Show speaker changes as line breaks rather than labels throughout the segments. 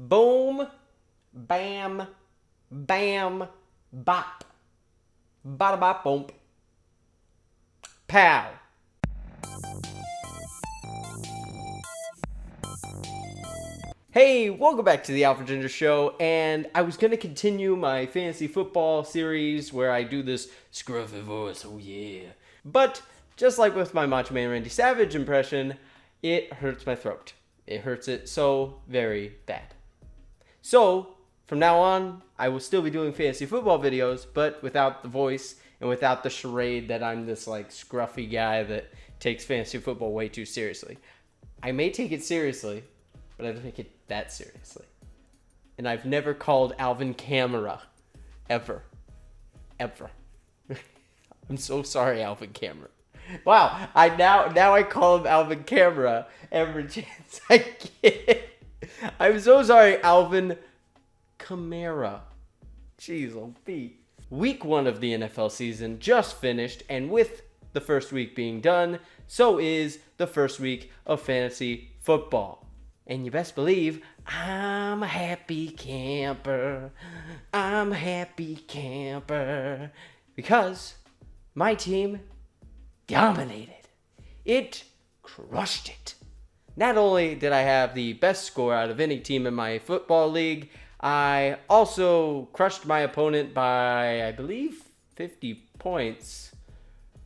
Boom, bam, bam, bop. Bada bop, boom. Pow. Hey, welcome back to the AlphaGinger Show, and I was going to continue my fantasy football series where I do this scruffy voice, oh yeah. But, just like with my Macho Man Randy Savage impression, it hurts my throat. It hurts it so very bad. So, from now on, I will still be doing fantasy football videos, but without the voice and without the charade that I'm this like scruffy guy that takes fantasy football way too seriously. I may take it seriously, but I don't take it that seriously. And I've never called Alvin Kamara. Ever. I'm so sorry, Alvin Kamara. Wow, now I call him Alvin Kamara every chance I get. I'm so sorry, Alvin Kamara. Jeez, oh Pete. Week 1 of the NFL season just finished, and with the first week being done, so is the first week of fantasy football. And you best believe I'm a happy camper. I'm a happy camper. Because my team dominated. It crushed it. Not only did I have the best score out of any team in my football league, I also crushed my opponent by, I believe, 50 points.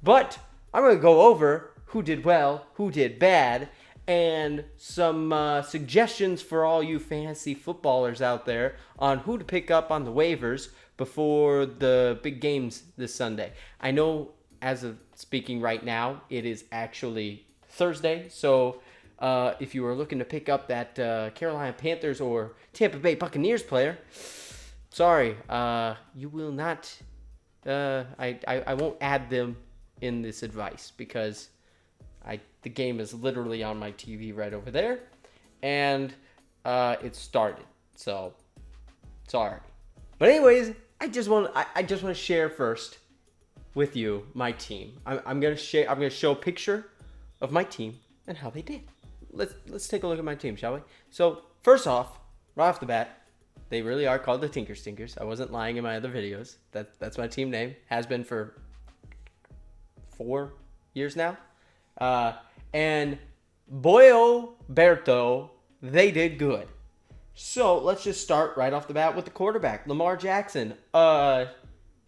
But I'm going to go over who did well, who did bad, and some suggestions for all you fantasy footballers out there on who to pick up on the waivers before the big games this Sunday. I know as of speaking right now, it is actually Thursday, so if you were looking to pick up that Carolina Panthers or Tampa Bay Buccaneers player, sorry, you will not, I won't add them in this advice because the game is literally on my TV right over there, and it started. So sorry, but anyways, I just want to share first with you my team. I'm gonna show a picture of my team and how they did. Let's take a look at my team, shall we? So first off, right off the bat, they really are called the Tinker Stinkers. I wasn't lying in my other videos. That's my team name. Has been for 4 years now. And Boyo Berto, they did good. So let's just start right off the bat with the quarterback, Lamar Jackson.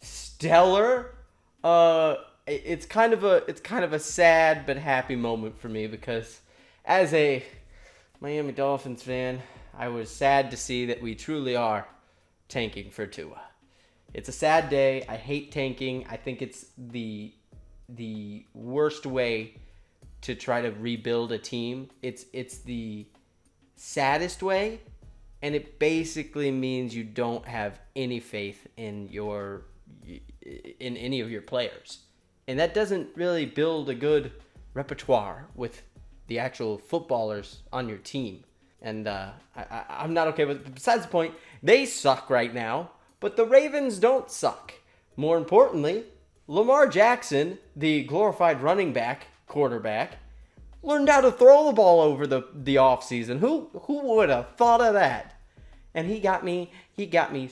Stellar. It's kind of a sad but happy moment for me because as a Miami Dolphins fan, I was sad to see that we truly are tanking for Tua. It's a sad day. I hate tanking. I think it's the worst way to try to rebuild a team. It's the saddest way, and it basically means you don't have any faith in any of your players. And that doesn't really build a good repertoire with the actual footballers on your team. And I'm not okay with it. Besides the point, they suck right now, but the Ravens don't suck. More importantly, Lamar Jackson, the glorified running back, quarterback, learned how to throw the ball over the offseason. Who would have thought of that? And he got me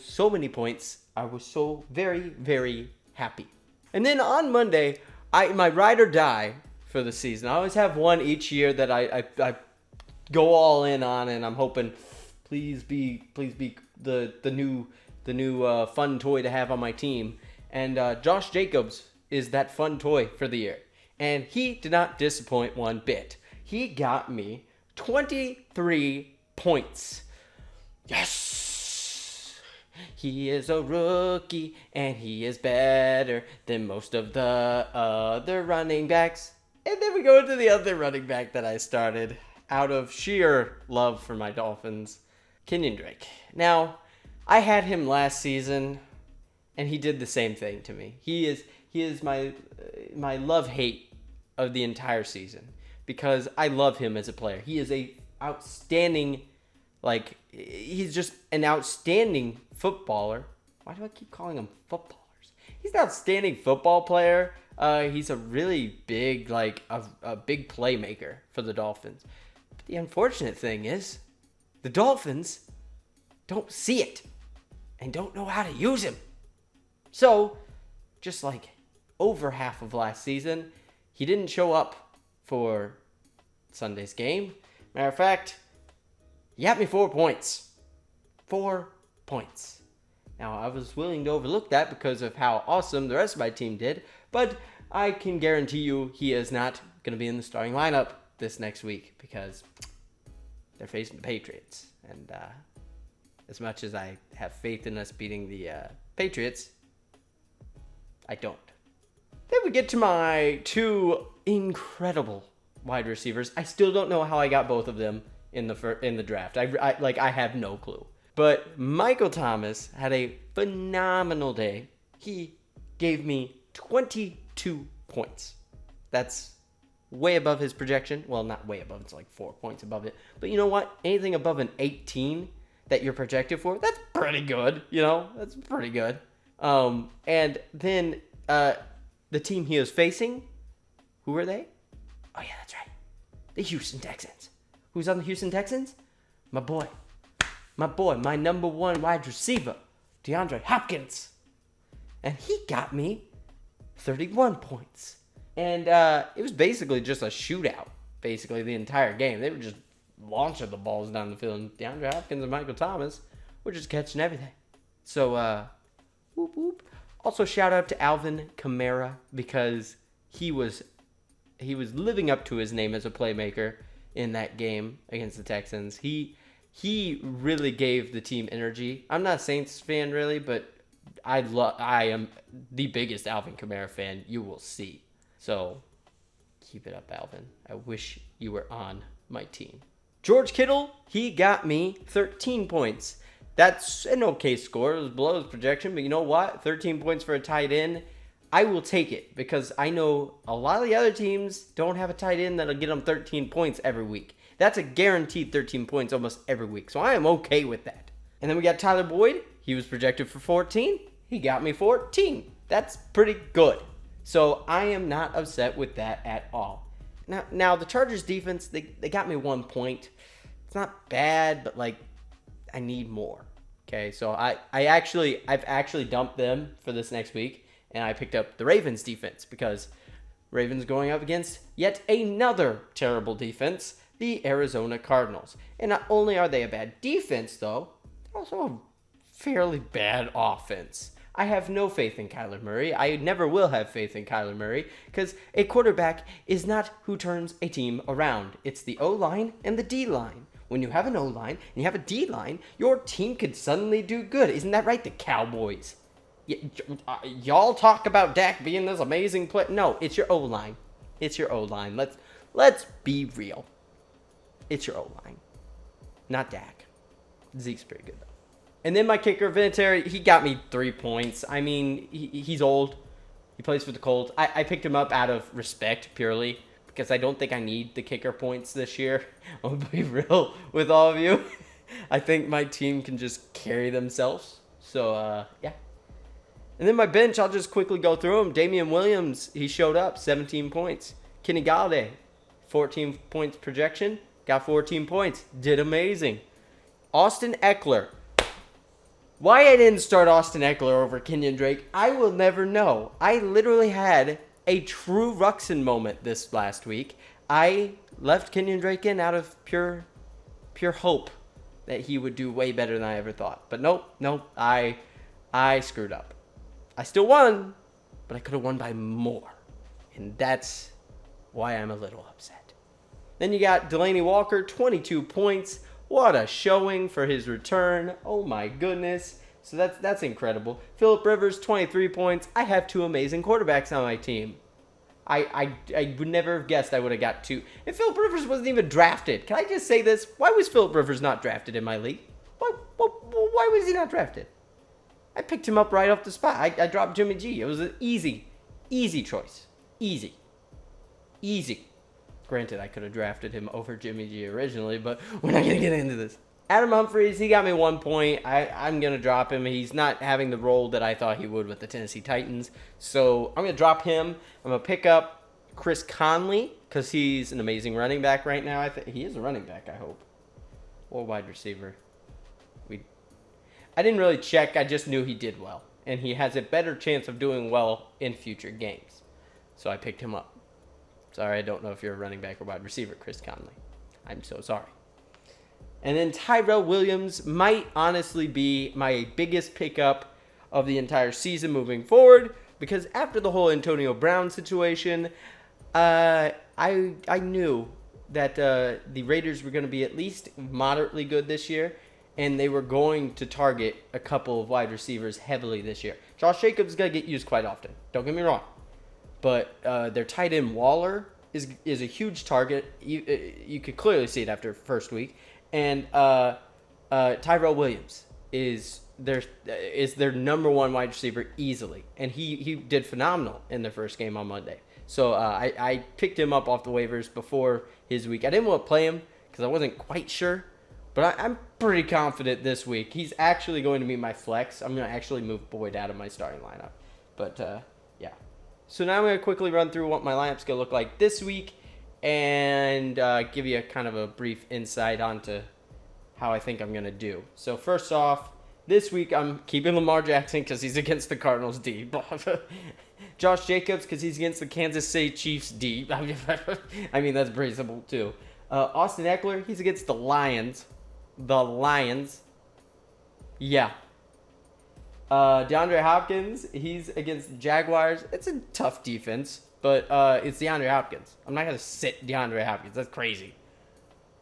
so many points. I was so very, very happy. And then on Monday, my ride or die for the season. I always have one each year that I go all in on, and I'm hoping please be the new fun toy to have on my team. And Josh Jacobs is that fun toy for the year. And he did not disappoint one bit. He got me 23 points. Yes! He is a rookie, and he is better than most of the other running backs. And then we go to the other running back that I started out of sheer love for my Dolphins, Kenyon Drake. Now, I had him last season, and he did the same thing to me. He is my love-hate of the entire season because I love him as a player. He is a outstanding, he's just an outstanding footballer. Why do I keep calling him footballers? He's an outstanding football player. He's a really big, a big playmaker for the Dolphins. But the unfortunate thing is, the Dolphins don't see it and don't know how to use him. So, just like over half of last season, he didn't show up for Sunday's game. Matter of fact, he got me 4 points. 4 points. Now, I was willing to overlook that because of how awesome the rest of my team did, but I can guarantee you he is not going to be in the starting lineup this next week because they're facing the Patriots. And as much as I have faith in us beating the Patriots, I don't. Then we get to my 2 incredible wide receivers. I still don't know how I got both of them in the draft. I have no clue. But Michael Thomas had a phenomenal day. He gave me 22 points. That's way above his projection. Well, not way above. It's like 4 points above it. But you know what? Anything above an 18 that you're projected for, that's pretty good. That's pretty good. And then the team he was facing, who were they? Oh, yeah, that's right. The Houston Texans. Who's on the Houston Texans? My boy, my number 1 wide receiver, DeAndre Hopkins. And he got me 31 points. And it was basically just a shootout, basically, the entire game. They were just launching the balls down the field. And DeAndre Hopkins and Michael Thomas were just catching everything. So, whoop, whoop. Also, shout out to Alvin Kamara because he was living up to his name as a playmaker in that game against the Texans. He really gave the team energy. I'm not a Saints fan really, but I am the biggest Alvin Kamara fan you will see. So keep it up, Alvin. I wish you were on my team. George Kittle, he got me 13 points. That's an okay score. It was below his projection, but you know what? 13 points for a tight end. I will take it because I know a lot of the other teams don't have a tight end that'll get them 13 points every week. That's a guaranteed 13 points almost every week. So I am okay with that. And then we got Tyler Boyd. He was projected for 14. He got me 14. That's pretty good. So I am not upset with that at all. Now the Chargers defense, they got me 1 point. It's not bad, but I need more. Okay, so I've actually dumped them for this next week, and I picked up the Ravens defense because Ravens going up against yet another terrible defense, the Arizona Cardinals. And not only are they a bad defense, though, they're also a fairly bad offense. I have no faith in Kyler Murray. I never will have faith in Kyler Murray because a quarterback is not who turns a team around. It's the O-line and the D-line. When you have an O-line and you have a D-line, your team could suddenly do good. Isn't that right, the Cowboys? Y'all talk about Dak being this amazing player. No, it's your O-line. It's your O-line. Let's be real. It's your O-line, not Dak. Zeke's pretty good, though. And then my kicker, Vinatieri, he got me 3 points. I mean, he's old. He plays for the Colts. I picked him up out of respect, purely, because I don't think I need the kicker points this year. I'm going to be real with all of you. I think my team can just carry themselves. So, yeah. And then my bench, I'll just quickly go through them. Damian Williams, he showed up, 17 points. Kenny Galladay, 14 points projection, got 14 points. Did amazing. Austin Eckler. Why I didn't start Austin Eckler over Kenyon Drake, I will never know. I literally had a true Ruxin moment this last week. I left Kenyon Drake in out of pure hope that he would do way better than I ever thought. But nope, I screwed up. I still won, but I could have won by more. And that's why I'm a little upset. Then you got Delaney Walker, 22 points. What a showing for his return. Oh my goodness. So that's incredible. Phillip Rivers, 23 points. I have 2 amazing quarterbacks on my team. I would never have guessed I would have got 2. And Phillip Rivers wasn't even drafted. Can I just say this? Why was Phillip Rivers not drafted in my league? Why was he not drafted? I picked him up right off the spot. I dropped Jimmy G. It was an easy choice. Easy. Granted, I could have drafted him over Jimmy G originally, but we're not going to get into this. Adam Humphries, he got me 1 point. I'm going to drop him. He's not having the role that I thought he would with the Tennessee Titans. So I'm going to drop him. I'm going to pick up Chris Conley because he's an amazing running back right now. I think he is a running back, I hope. Or wide receiver. I didn't really check. I just knew he did well. And he has a better chance of doing well in future games. So I picked him up. Sorry, I don't know if you're a running back or wide receiver, Chris Conley. I'm so sorry. And then Tyrell Williams might honestly be my biggest pickup of the entire season moving forward, because after the whole Antonio Brown situation, I knew that the Raiders were going to be at least moderately good this year, and they were going to target a couple of wide receivers heavily this year. Josh Jacobs is going to get used quite often. Don't get me wrong. But their tight end Waller is a huge target. You could clearly see it after first week. And Tyrell Williams is their number one wide receiver easily. And he did phenomenal in the first game on Monday. So I picked him up off the waivers before his week. I didn't want to play him because I wasn't quite sure. But I'm pretty confident this week. He's actually going to be my flex. I'm going to actually move Boyd out of my starting lineup. But, yeah. So now I'm going to quickly run through what my lineup's going to look like this week and give you a kind of a brief insight onto how I think I'm going to do. So first off, this week I'm keeping Lamar Jackson because he's against the Cardinals D. Josh Jacobs because he's against the Kansas City Chiefs D. I mean, that's pretty simple too. Austin Eckler, he's against the Lions. The Lions. Yeah. DeAndre Hopkins, he's against the Jaguars. It's a tough defense, but it's DeAndre Hopkins. I'm not going to sit DeAndre Hopkins. That's crazy.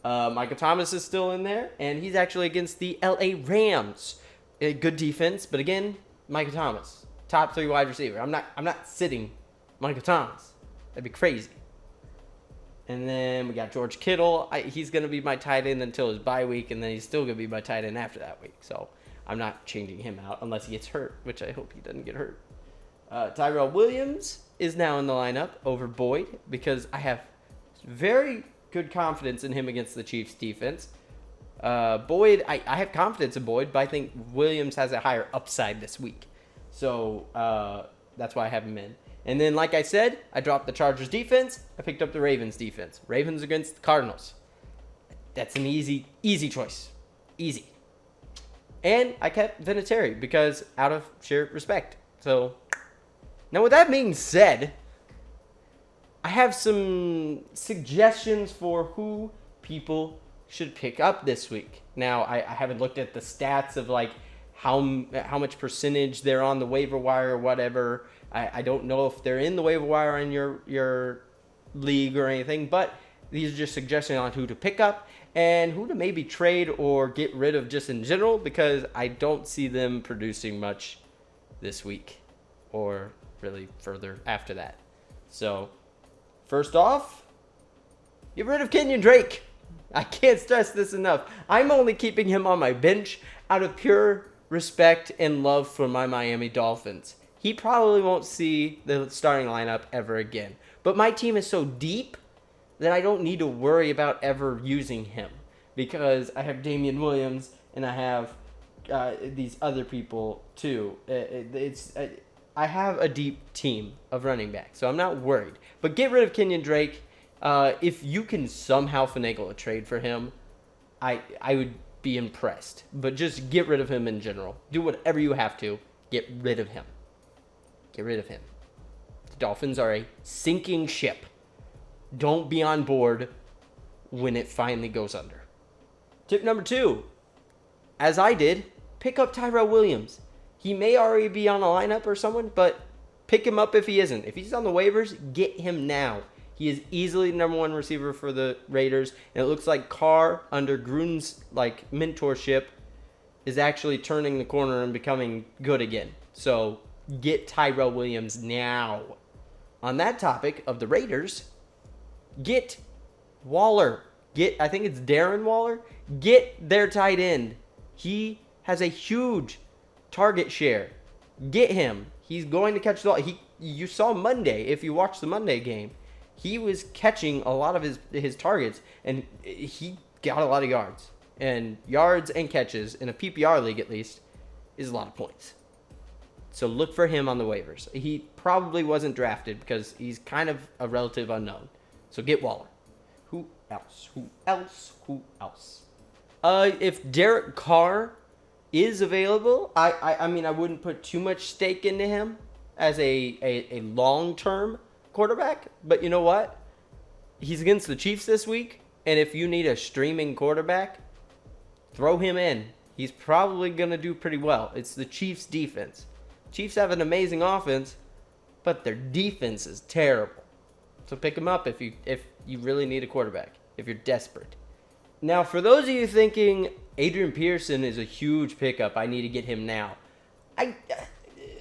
Michael Thomas is still in there, and he's actually against the LA Rams. A good defense, but again, Michael Thomas, top 3 wide receiver. I'm not sitting Michael Thomas. That'd be crazy. And then we got George Kittle. He's going to be my tight end until his bye week, and then he's still going to be my tight end after that week. So I'm not changing him out unless he gets hurt, which I hope he doesn't get hurt. Tyrell Williams is now in the lineup over Boyd because I have very good confidence in him against the Chiefs defense. Boyd, I have confidence in Boyd, but I think Williams has a higher upside this week. So that's why I have him in. And then, like I said, I dropped the Chargers defense. I picked up the Ravens defense. Ravens against the Cardinals. That's an easy choice. Easy. And I kept Vinatieri because out of sheer respect. So, now with that being said, I have some suggestions for who people should pick up this week. Now, I haven't looked at the stats of like how much percentage they're on the waiver wire or whatever. I don't know if they're in the waiver wire in your league or anything, but these are just suggestions on who to pick up and who to maybe trade or get rid of just in general, because I don't see them producing much this week or really further after that. So, first off, get rid of Kenyon Drake. I can't stress this enough. I'm only keeping him on my bench out of pure respect and love for my Miami Dolphins. He probably won't see the starting lineup ever again. But my team is so deep that I don't need to worry about ever using him, because I have Damian Williams and I have these other people too. I have a deep team of running backs, so I'm not worried. But get rid of Kenyon Drake. If you can somehow finagle a trade for him, I would be impressed. But just get rid of him in general. Do whatever you have to. Get rid of him. Get rid of him. The Dolphins are a sinking ship. Don't be on board when it finally goes under. Tip number 2. As I did, pick up Tyrell Williams. He may already be on a lineup or someone, but pick him up if he isn't. If he's on the waivers, get him now. He is easily the number 1 receiver for the Raiders, and it looks like Carr, under Gruden's mentorship, is actually turning the corner and becoming good again. So get Tyrell Williams now. On that topic of the Raiders, get Waller. I think it's Darren Waller. Get their tight end. He has a huge target share. Get him. He's going to catch the ball. You saw Monday, if you watched the Monday game, he was catching a lot of his targets, and he got a lot of yards. And yards and catches, in a PPR league at least, is a lot of points. So look for him on the waivers. He probably wasn't drafted because he's kind of a relative unknown. So get Waller. Who else? If Derek Carr is available, I mean, I wouldn't put too much stake into him as a long-term quarterback. But you know what? He's against the Chiefs this week, and if you need a streaming quarterback, throw him in. He's probably going to do pretty well. It's the Chiefs' defense. Chiefs have an amazing offense, but their defense is terrible. So pick him up if you really need a quarterback, if you're desperate. Now, for those of you thinking Adrian Peterson is a huge pickup, I need to get him now, I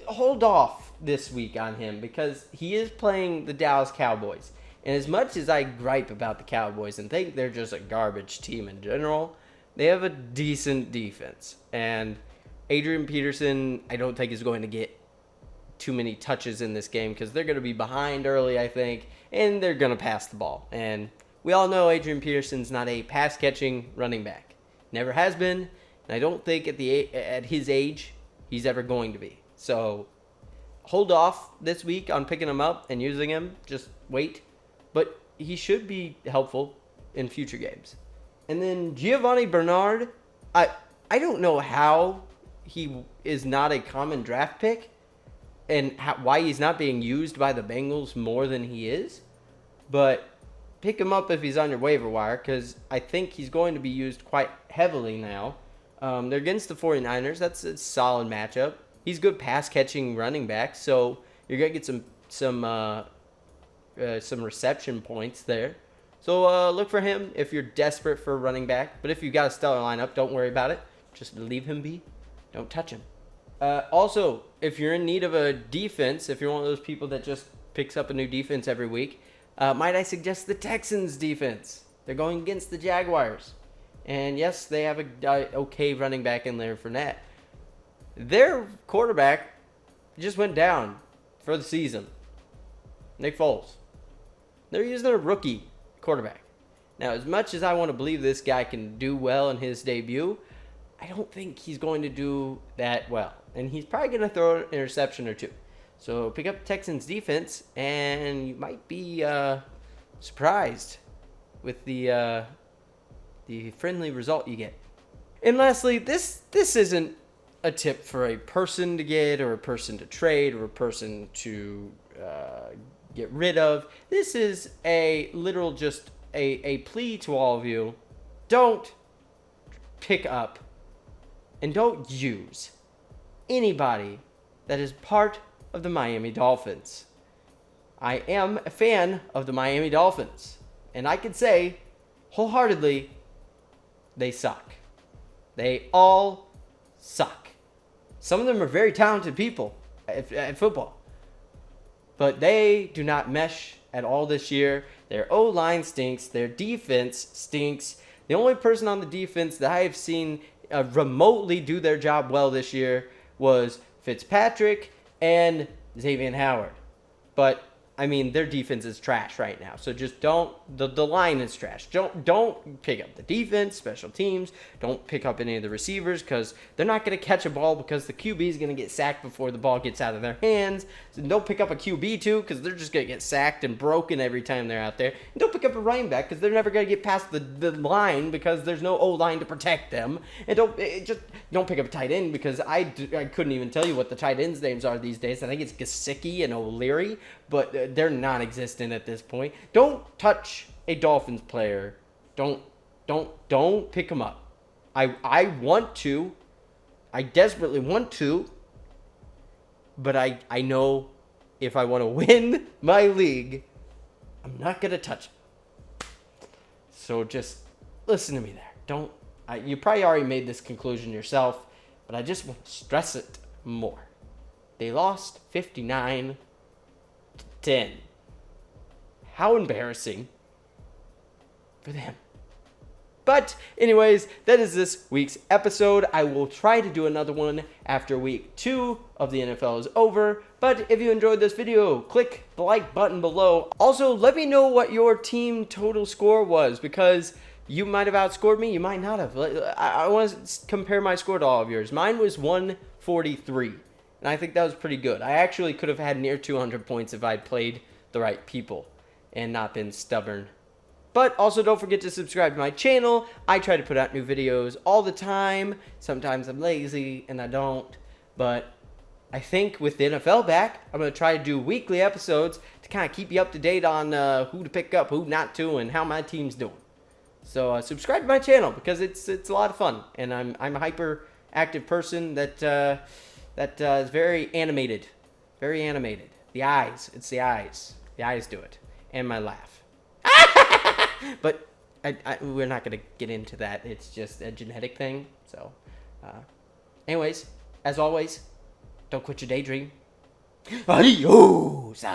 hold off this week on him because he is playing the Dallas Cowboys. And as much as I gripe about the Cowboys and think they're just a garbage team in general, they have a decent defense. And Adrian Peterson, I don't think is going to get too many touches in this game because they're going to be behind early, I think, and they're going to pass the ball. And we all know Adrian Peterson's not a pass-catching running back. Never has been, and I don't think at his age he's ever going to be. So hold off this week on picking him up and using him. Just wait. But he should be helpful in future games. And then Giovanni Bernard, I don't know how he is not a common draft pick and why he's not being used by the Bengals more than he is. But pick him up if he's on your waiver wire because I think he's going to be used quite heavily now. They're against the 49ers. That's a solid matchup. He's good pass-catching running back, so you're going to get some reception points there. So look for him if you're desperate for a running back. But if you've got a stellar lineup, don't worry about it. Just leave him be. Don't touch him. Also, if you're in need of a defense, if you're one of those people that just picks up a new defense every week, might I suggest the Texans defense? They're going against the Jaguars. And yes, they have a okay running back in Leonard Fournette. Their quarterback just went down for the season. Nick Foles. They're using a rookie quarterback. Now, as much as I want to believe this guy can do well in his debut, I don't think he's going to do that well. And he's probably going to throw an interception or two. So pick up Texans defense, and you might be surprised with the friendly result you get. And lastly, this isn't a tip for a person to get or a person to trade or a person to get rid of. This is a literal just a plea to all of you. Don't pick up and don't use anybody that is part of the Miami Dolphins. I am a fan of the Miami Dolphins, and I can say wholeheartedly they suck. They all suck. Some of them are very talented people at football, but they do not mesh at all this year. Their O-line stinks. Their defense stinks. The only person on the defense that I have seen remotely do their job well this year was Fitzpatrick and Xavier Howard. But I mean, their defense is trash right now. So just don't. The line is trash. Don't pick up the defense, special teams. Don't pick up any of the receivers because they're not going to catch a ball because the QB is going to get sacked before the ball gets out of their hands. So don't pick up a QB too because they're just going to get sacked and broken every time they're out there. And don't pick up a running back because they're never going to get past the line because there's no O-line to protect them. And don't pick up a tight end because I couldn't even tell you what the tight ends' names are these days. I think it's Gesicki and O'Leary, but they're non-existent at this point. Don't touch a Dolphins player. Don't pick them up. I want to. I desperately want to. But I know if I want to win my league, I'm not going to touch them. So just listen to me there. You probably already made this conclusion yourself, but I just want to stress it more. They lost 59-10. How embarrassing for them. But anyways, that is this week's episode. I will try to do another one after week 2 of the NFL is over. But if you enjoyed this video, click the like button below. Also, let me know what your team total score was because you might have outscored me. You might not have. I want to compare my score to all of yours. Mine was 143. And I think that was pretty good. I actually could have had near 200 points if I'd played the right people and not been stubborn But also don't forget to subscribe to my channel. I try to put out new videos all the time. Sometimes I'm lazy and I don't. But I think with the NFL back, I'm going to try to do weekly episodes to kind of keep you up to date on who to pick up, who not to, and how my team's doing. So subscribe to my channel because it's a lot of fun. And I'm a hyper active person that is very animated. Very animated. The eyes. It's the eyes. The eyes do it. And my laugh. But we're not going to get into that. It's just a genetic thing. So, anyways, as always, don't quit your daydream. Adios.